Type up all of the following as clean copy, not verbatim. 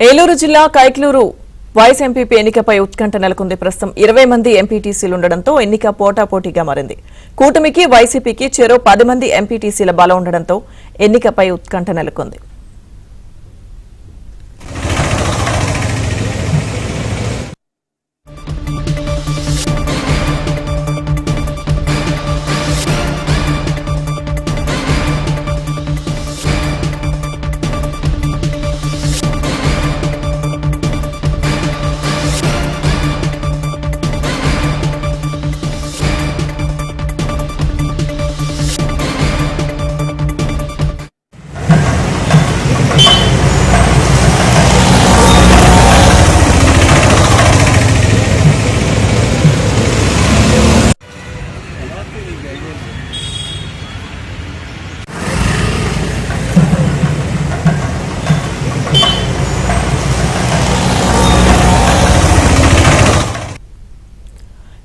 ఏలూరు జిల్లా Kaikaluru vice MPP ఎన్నికపై ఉత్కంఠ నెలకొంది. ప్రస్తుతం 20 మంది ఎంపీటీసీలు ఉండడంతో ఎన్నిక పోటాపోటీగా మారింది. కూటమికి వైసీపీకి చెరో 10 మంది ఎంపీటీసీల బలం ఉండడంతో ఎన్నికపై ఉత్కంఠ నెలకొంది.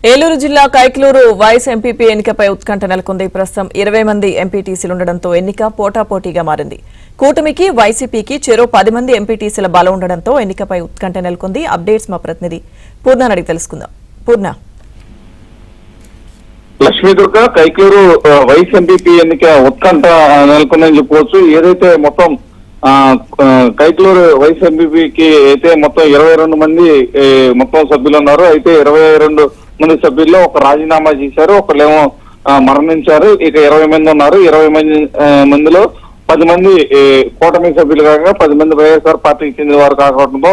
ఏలూరు జిల్లా కైక్లూరు వైస్ ఎంపీపీ ఎన్నికపై ఉత్కంఠ నెలకొంది. ప్రస్తుతం 20 మంది ఎంపీటీసీలు ఉండడంతో ఎన్నిక పోటాపోటీగా మారింది. కూటమికి వైసీపీకి చెరో 10 మంది ఎంపీటీసీల బలం ఉండడంతో ఎన్నికపై ఉత్కంఠ నెలకొంది. అప్డేట్స్ మా ప్రతినిధి పూర్ణ అడిగి తెలుసుకుందాం. పూర్ణ. లక్ష్మీదుర్గ కైక్లూరు వైస్ ఎంపీపీ ఎన్నిక ఉత్కంఠ నెలకొందని చెప్పుకోవచ్చు. ఏదైతే మొత్తం కైక్లూరు వైస్ ఎంపీపీకి అయితే మొత్తం 22 మంది మొత్తం సభ్యులు ఉన్నారు. అయితే 22 మంది సభ్యుల్లో ఒక రాజీనామా చేశారు, ఒకళ్ళేమో మరణించారు. ఇక 20 మంది ఉన్నారు. 20 మందిలో 10 మంది కూటమి సభ్యులు కాగా 10 మంది వైఎస్ఆర్ పార్టీకి చెందిన వారు కాకపోవడంతో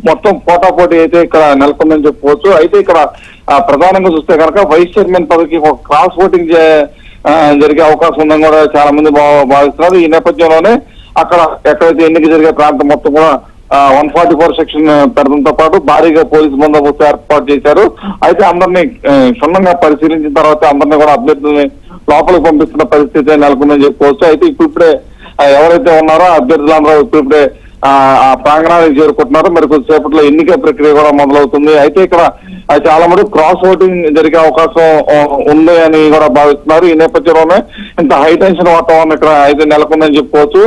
మొత్తం పోటాపోటీ అయితే ఇక్కడ నెలకొందని చెప్పుకోవచ్చు. అయితే ఇక్కడ ప్రధానంగా చూస్తే కనుక వైస్ చైర్మన్ పదవికి ఒక క్రాస్ ఓటింగ్ జరిగే అవకాశం ఉందని కూడా చాలా మంది భావిస్తున్నారు. ఈ నేపథ్యంలోనే అక్కడ ఎక్కడైతే ఎన్నిక జరిగే ప్రాంతం మొత్తం కూడా 144 సెక్షన్ పెడతంతో పాటు భారీగా పోలీసు బందోబస్తు ఏర్పాటు చేశారు. అయితే అందరినీ క్షుణ్ణంగా పరిశీలించిన తర్వాత అందరినీ కూడా అభ్యర్థుల్ని లోపలికి పంపిస్తున్న పరిస్థితి నెలకొందని చెప్పుకోవచ్చు. అయితే ఇప్పుడే ఎవరైతే ఉన్నారో అభ్యర్థులందరూ ఇప్పుడే ఆ ప్రాంగణానికి చేరుకుంటున్నారు. మరి కొద్దిసేపట్లో ఎన్నిక ప్రక్రియ కూడా మొదలవుతుంది. అయితే ఇక్కడ చాలా మంది క్రాస్ ఓటింగ్ జరిగే అవకాశం ఉంది అని కూడా భావిస్తున్నారు. ఈ నేపథ్యంలోనే ఇంత హై టెన్షన్ వాతావరణం ఇక్కడ అయితే నెలకొందని చెప్పుకోవచ్చు.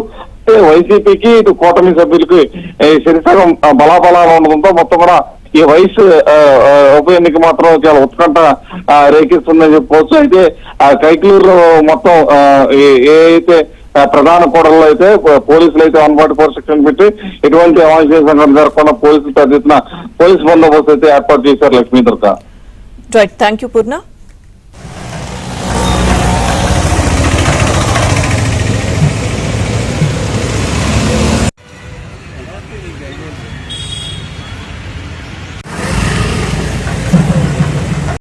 వైసీపీకి ఇటు కూటమి సభ్యులకి శరిసగం బలాబలాలు ఉండడంతో మొత్తం కూడా ఈ వయసు ఉప ఎన్నిక మాత్రం చాలా ఉత్కంఠ రేకిస్తుందని చెప్పుకోవచ్చు. అయితే కైక్లూరులో మొత్తం ఏదైతే ప్రధాన కూడల్లో అయితే పోలీసులు అయితే 144 సెక్షన్ పెట్టి ఎటువంటి అవాంఛనీయ సంఘటన జరగకుండా పోలీసులు పెద్ద ఎత్తున పోలీసు బందోబస్తు అయితే ఏర్పాటు చేశారు. లక్ష్మీదుర్గ. Thank you Purna.